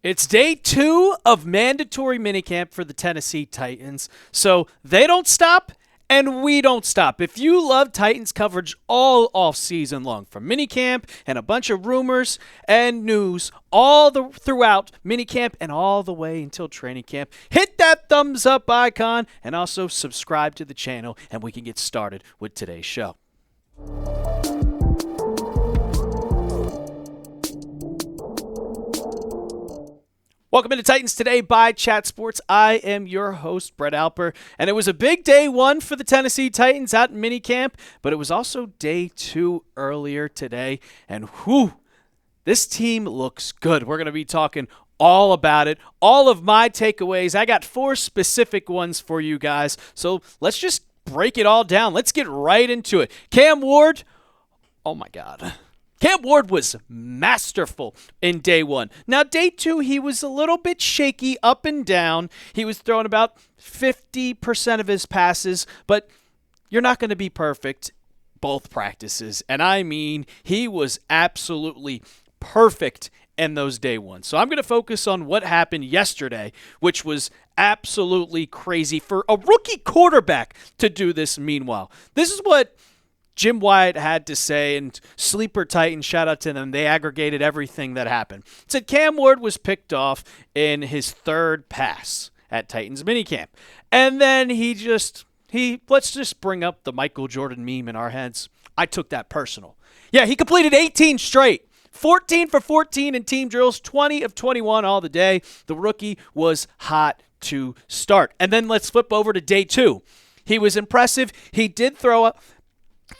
It's day 2 of mandatory minicamp for the Tennessee Titans, so they don't stop and we don't stop. If you love Titans coverage all off season long, from minicamp and a bunch of rumors and news throughout minicamp and all the way until training camp, hit that thumbs up icon and also subscribe to the channel, and we can get started with today's show. Welcome into Titans Today by Chat Sports. I am your host, Brett Alper, and it was a big day 1 for the Tennessee Titans out in minicamp, but it was also day 2 earlier today, and this team looks good. We're going to be talking all about it, all of my takeaways. I got 4 specific ones for you guys, so let's just break it all down. Let's get right into it. Cam Ward, oh my God. Cam Ward was masterful in day 1. Now, day 2, he was a little bit shaky up and down. He was throwing about 50% of his passes, but you're not going to be perfect both practices. And I mean, he was absolutely perfect in those day 1. So I'm going to focus on what happened yesterday, which was absolutely crazy for a rookie quarterback to do this meanwhile. This is what Jim Wyatt had to say, and Sleeper Titans, shout out to them. They aggregated everything that happened. It said Cam Ward was picked off in his 3rd pass at Titans Minicamp. And then let's just bring up the Michael Jordan meme in our heads. I took that personal. Yeah, he completed 18 straight. 14 for 14 in team drills, 20 of 21 all the day. The rookie was hot to start. And then let's flip over to day 2. He was impressive. He did throw up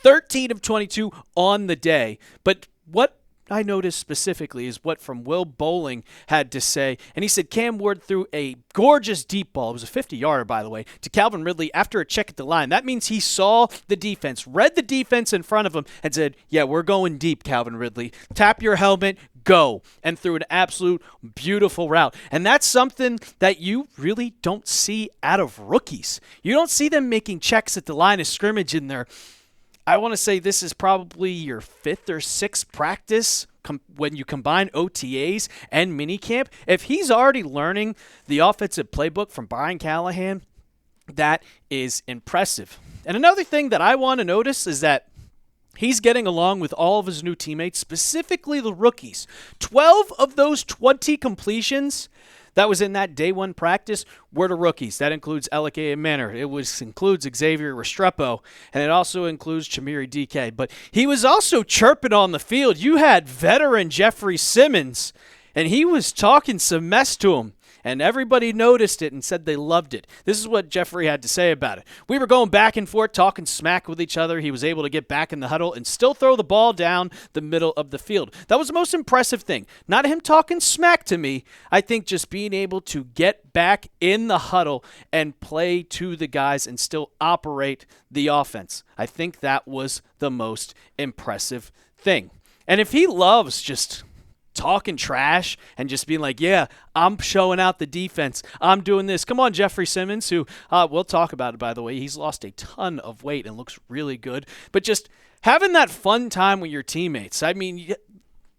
13 of 22 on the day. But what I noticed specifically is what from Will Bowling had to say. And he said Cam Ward threw a gorgeous deep ball. It was a 50-yarder, by the way, to Calvin Ridley after a check at the line. That means he saw the defense, read the defense in front of him, and said, yeah, we're going deep, Calvin Ridley. Tap your helmet, go, and threw an absolute beautiful route. And that's something that you really don't see out of rookies. You don't see them making checks at the line of scrimmage in their I want to say this is probably your 5th or 6th practice when you combine OTAs and minicamp. If he's already learning the offensive playbook from Brian Callahan, that is impressive. And another thing that I want to notice is that he's getting along with all of his new teammates, specifically the rookies. 12 of those 20 completions that was in that day 1 practice were to rookies. That includes Elike Manor. It includes Xavier Restrepo, and it also includes Chamiri DK. But he was also chirping on the field. You had veteran Jeffery Simmons, and he was talking some mess to him. And everybody noticed it and said they loved it. This is what Jeffery had to say about it. We were going back and forth, talking smack with each other. He was able to get back in the huddle and still throw the ball down the middle of the field. That was the most impressive thing. Not him talking smack to me. I think just being able to get back in the huddle and play to the guys and still operate the offense. I think that was the most impressive thing. And if he loves just talking trash and just being like, yeah, I'm showing out the defense, I'm doing this. Come on, Jeffery Simmons, who we'll talk about it, by the way. He's lost a ton of weight and looks really good. But just having that fun time with your teammates. I mean,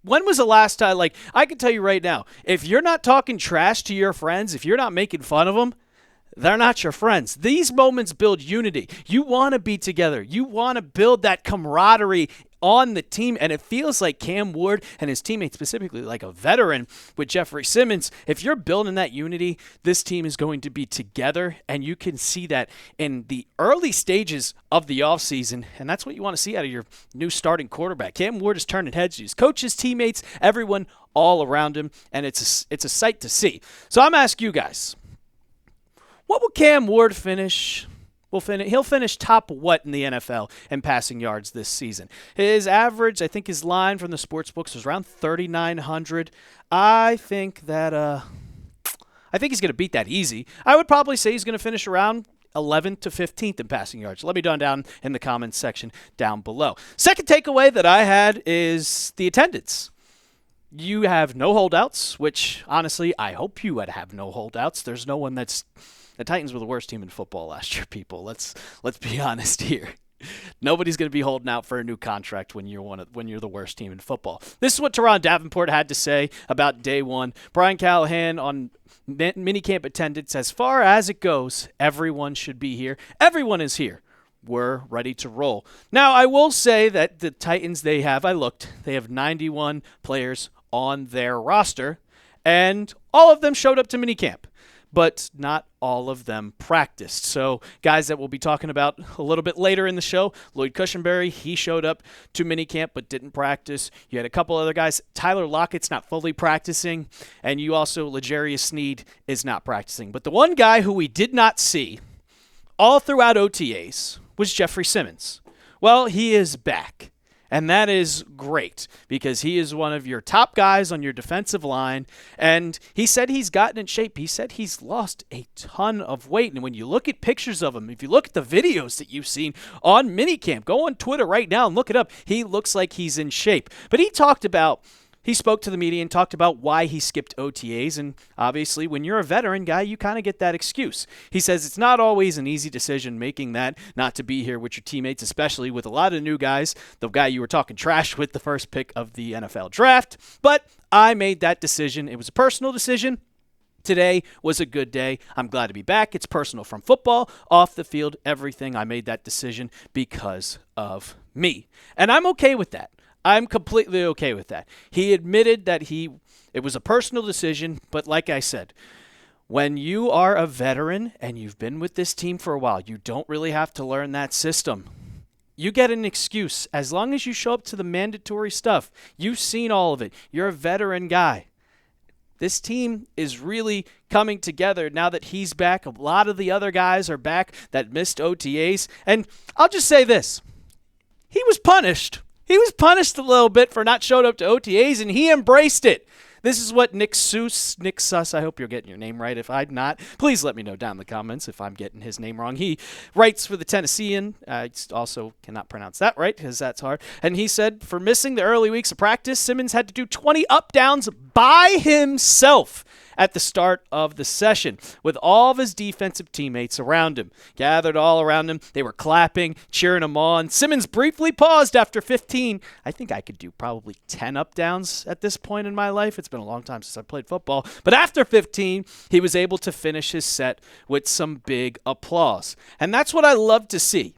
when was the last time, I can tell you right now, if you're not talking trash to your friends, if you're not making fun of them, they're not your friends. These moments build unity. You want to be together. You want to build that camaraderie on the team, and it feels like Cam Ward and his teammates, specifically like a veteran with Jeffery Simmons, if you're building that unity, this team is going to be together, and you can see that in the early stages of the offseason, and that's what you want to see out of your new starting quarterback. Cam Ward is turning heads to his coaches, teammates, everyone all around him, and it's a sight to see. So I'm asking you guys, what will Cam Ward finish? He'll finish top what in the NFL in passing yards this season? His average, I think his line from the sports books was around 3,900. I think he's going to beat that easy. I would probably say he's going to finish around 11th to 15th in passing yards. Let me know down in the comments section down below. Second takeaway that I had is the attendance. You have no holdouts, which honestly I hope you would have no holdouts. There's no one that's – the Titans were the worst team in football last year, people. Let's be honest here. Nobody's going to be holding out for a new contract when you're the worst team in football. This is what Teron Davenport had to say about day one. Brian Callahan on minicamp attendance. As far as it goes, everyone should be here. Everyone is here. We're ready to roll. Now, I will say that the Titans, they have 91 players on their roster, and all of them showed up to minicamp, but not all of them practiced. So guys that we'll be talking about a little bit later in the show, Lloyd Cushenberry, he showed up to minicamp but didn't practice. You had a couple other guys. Tyler Lockett's not fully practicing, and you also, L'Jarius Sneed, is not practicing. But the one guy who we did not see all throughout OTAs was Jeffery Simmons. Well, he is back. And that is great because he is one of your top guys on your defensive line. And he said he's gotten in shape. He said he's lost a ton of weight. And when you look at pictures of him, if you look at the videos that you've seen on minicamp, go on Twitter right now and look it up. He looks like he's in shape. But he spoke to the media and talked about why he skipped OTAs, and obviously when you're a veteran guy, you kind of get that excuse. He says it's not always an easy decision making that not to be here with your teammates, especially with a lot of new guys, the guy you were talking trash with the first pick of the NFL draft, but I made that decision. It was a personal decision. Today was a good day. I'm glad to be back. It's personal from football, off the field, everything. I made that decision because of me, and I'm okay with that. I'm completely okay with that. He admitted that it was a personal decision, but like I said, when you are a veteran and you've been with this team for a while, you don't really have to learn that system. You get an excuse. As long as you show up to the mandatory stuff, you've seen all of it. You're a veteran guy. This team is really coming together now that he's back. A lot of the other guys are back that missed OTAs. And I'll just say this. He was punished. He was punished a little bit for not showing up to OTAs, and he embraced it. This is what Nick Suss, I hope you're getting your name right. If I'm not, please let me know down in the comments if I'm getting his name wrong. He writes for the Tennessean. I also cannot pronounce that right because that's hard. And he said, for missing the early weeks of practice, Simmons had to do 20 up-downs by himself at the start of the session with all of his defensive teammates around him. Gathered all around him. They were clapping, cheering him on. Simmons briefly paused after 15. I think I could do probably 10 up-downs at this point in my life. It's been a long time since I played football. But after 15, he was able to finish his set with some big applause. And that's what I love to see.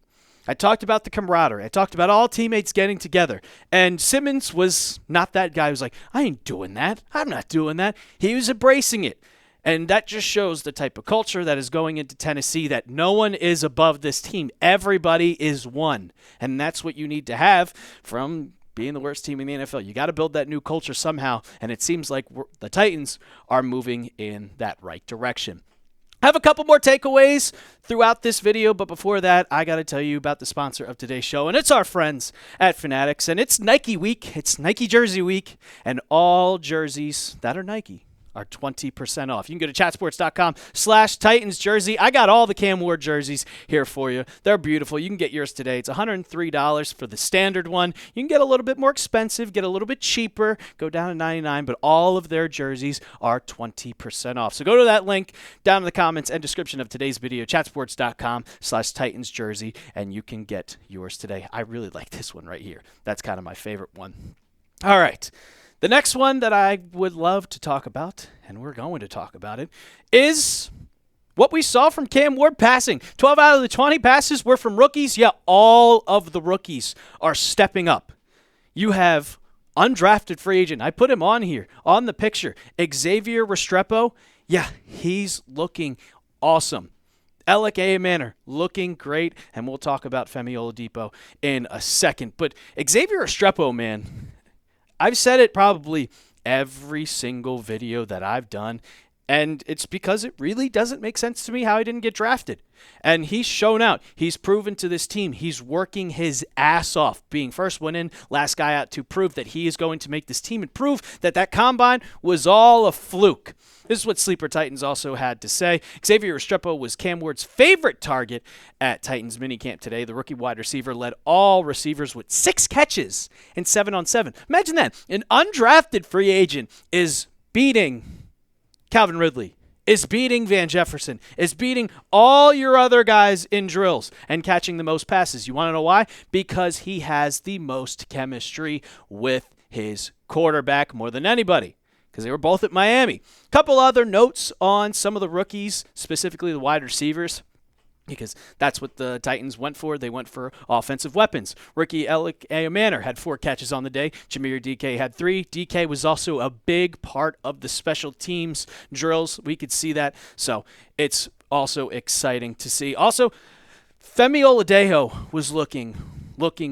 I talked about the camaraderie. I talked about all teammates getting together. And Simmons was not that guy who's like, I ain't doing that. I'm not doing that. He was embracing it. And that just shows the type of culture that is going into Tennessee, that no one is above this team. Everybody is one. And that's what you need to have from being the worst team in the NFL. You got to build that new culture somehow. And it seems like the Titans are moving in that right direction. I have a couple more takeaways throughout this video, but before that, I got to tell you about the sponsor of today's show, and it's our friends at Fanatics, and it's Nike Week. It's Nike Jersey Week, and all jerseys that are Nike are 20% off. You can go to chatsports.com/Titans jersey. I got all the Cam Ward jerseys here for you. They're beautiful. You can get yours today. It's $103 for the standard one. You can get a little bit more expensive, get a little bit cheaper, go down to $99, but all of their jerseys are 20% off. So go to that link down in the comments and description of today's video, chatsports.com/Titans jersey, and you can get yours today. I really like this one right here. That's kind of my favorite one. All right. The next one that I would love to talk about, and we're going to talk about it, is what we saw from Cam Ward passing. 12 out of the 20 passes were from rookies. Yeah, all of the rookies are stepping up. You have undrafted free agent. I put him on here, on the picture. Xavier Restrepo. Yeah, he's looking awesome. Alec Manor looking great, and we'll talk about Femi Oladejo in a second. But Xavier Restrepo, man, I've said it probably every single video that I've done, and it's because it really doesn't make sense to me how he didn't get drafted. And he's shown out. He's proven to this team. He's working his ass off, being first one in, last guy out, to prove that he is going to make this team and prove that that combine was all a fluke. This is what Sleeper Titans also had to say. Xavier Restrepo was Cam Ward's favorite target at Titans Minicamp today. The rookie wide receiver led all receivers with 6 catches in 7-on-7. Imagine that. An undrafted free agent is beating Calvin Ridley, is beating Van Jefferson, is beating all your other guys in drills and catching the most passes. You want to know why? Because he has the most chemistry with his quarterback more than anybody, because they were both at Miami. Couple other notes on some of the rookies, specifically the wide receivers, because that's what the Titans went for. They went for offensive weapons. Rookie Alec Manor had 4 catches on the day. Jameer DK had 3. DK was also a big part of the special teams drills. We could see that. So it's also exciting to see. Also, Femi Oladejo was looking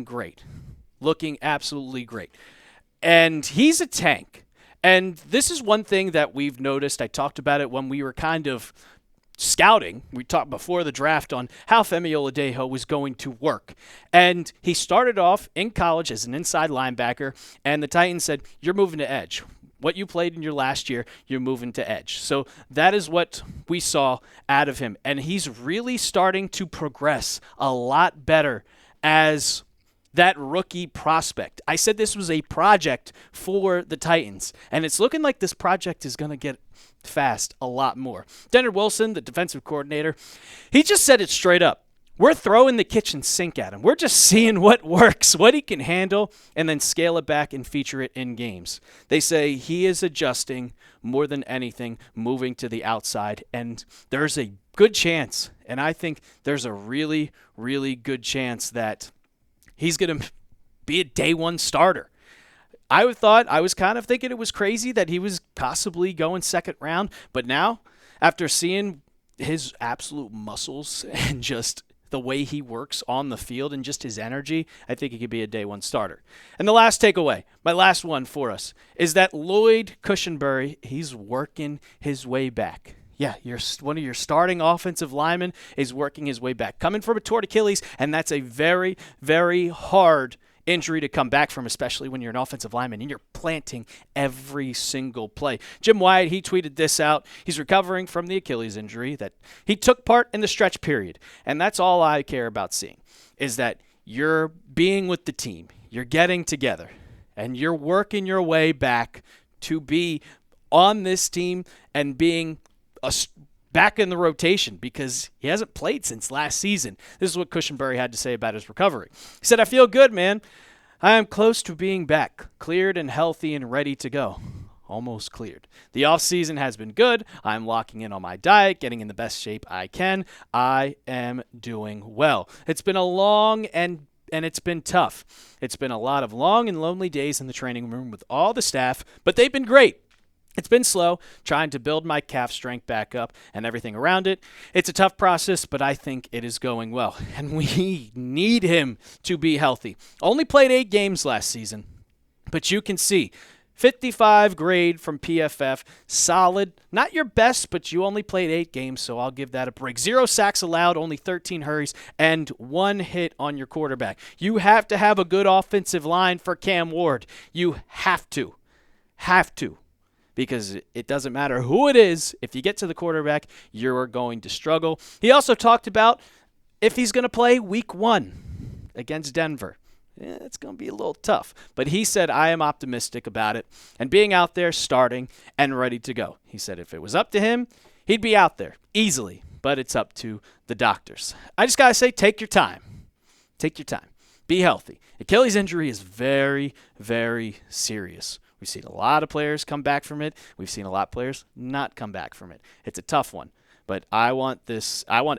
great. Looking absolutely great. And he's a tank. And this is one thing that we've noticed. I talked about it when we were kind of scouting. We talked before the draft on how Femi Oladejo was going to work. And he started off in college as an inside linebacker, and the Titans said, you're moving to edge. What you played in your last year, you're moving to edge. So that is what we saw out of him. And he's really starting to progress a lot better as that rookie prospect. I said this was a project for the Titans, and it's looking like this project is going to get fast a lot more. Denard Wilson, the defensive coordinator, he just said it straight up. We're throwing the kitchen sink at him. We're just seeing what works, what he can handle, and then scale it back and feature it in games. They say he is adjusting more than anything, moving to the outside, and there's a good chance, and I think there's a really, really good chance that he's going to be a day one starter. I was kind of thinking it was crazy that he was possibly going second round, but now, after seeing his absolute muscles and just the way he works on the field and just his energy, I think he could be a day one starter. And the last takeaway, my last one for us, is that Lloyd Cushenberry, he's working his way back. Yeah, one of your starting offensive linemen is working his way back. Coming from a torn Achilles, and that's a very, very hard injury to come back from, especially when you're an offensive lineman and you're planting every single play. Jim Wyatt, he tweeted this out. He's recovering from the Achilles injury that he took part in the stretch period. And that's all I care about seeing, is that you're being with the team, you're getting together, and you're working your way back to be on this team and being back in the rotation, because he hasn't played since last season. This is what Cushenberry had to say about his recovery. He said, I feel good, man. I am close to being back, cleared and healthy and ready to go. Almost cleared. The offseason has been good. I'm locking in on my diet, getting in the best shape I can. I am doing well. It's been a long and it's been tough. It's been a lot of long and lonely days in the training room with all the staff, but they've been great. It's been slow, trying to build my calf strength back up and everything around it. It's a tough process, but I think it is going well. And we need him to be healthy. Only played 8 games last season, but you can see 55 grade from PFF, solid. Not your best, but you only played 8 games, so I'll give that a break. 0 sacks allowed, only 13 hurries, and 1 hit on your quarterback. You have to have a good offensive line for Cam Ward. You have to. Because it doesn't matter who it is. If you get to the quarterback, you're going to struggle. He also talked about if he's going to play week 1 against Denver. It's going to be a little tough. But he said, I am optimistic about it and being out there, starting, and ready to go. He said if it was up to him, he'd be out there easily. But it's up to the doctors. I just got to say, take your time. Take your time. Be healthy. Achilles injury is very, very serious. We've seen a lot of players come back from it. We've seen a lot of players not come back from it. It's a tough one. But I want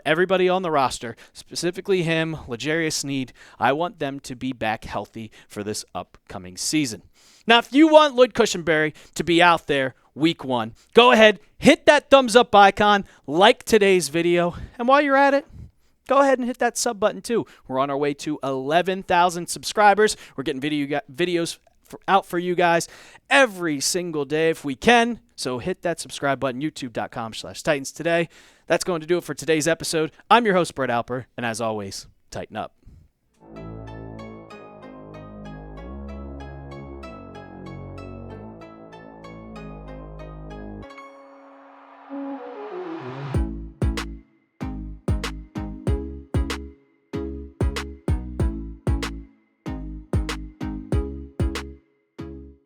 everybody on the roster, specifically him, L'Jarius Sneed, I want them to be back healthy for this upcoming season. Now, if you want Lloyd Cushenberry to be out there week 1, go ahead, hit that thumbs up icon, like today's video, and while you're at it, go ahead and hit that sub button too. We're on our way to 11,000 subscribers. We're getting videos out for you guys every single day if we can. So hit that subscribe button, youtube.com/Titans today. That's going to do it for today's episode. I'm your host, Brett Alper, and as always, tighten up.